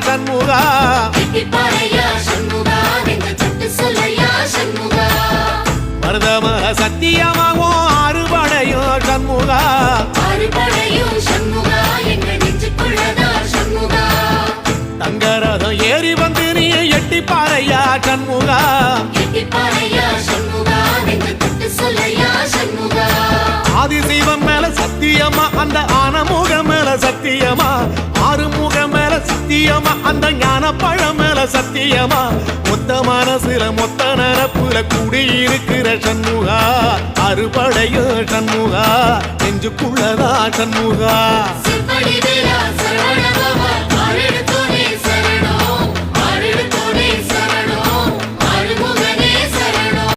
சண்முகா மருதமக சத்தியமாகும் அறுபடையும் சண்முகா தங்கரதம் ஏறி வந்து நீ எட்டி பாறையா சண்முகா ஆதிசைவம் மேல சத்தியமா அந்த ஆனமுகம் மேல சத்தியமா ஆறுமுகம் மேல சத்தியமா அந்த ஞான பழம் மேல சத்தியமா மொத்த மனசுல மொத்த நரப்புல கூடியிருக்கிற சண்முகா அறுபடையும் சண்முகா நெஞ்சுக்குள்ளதா சண்முகா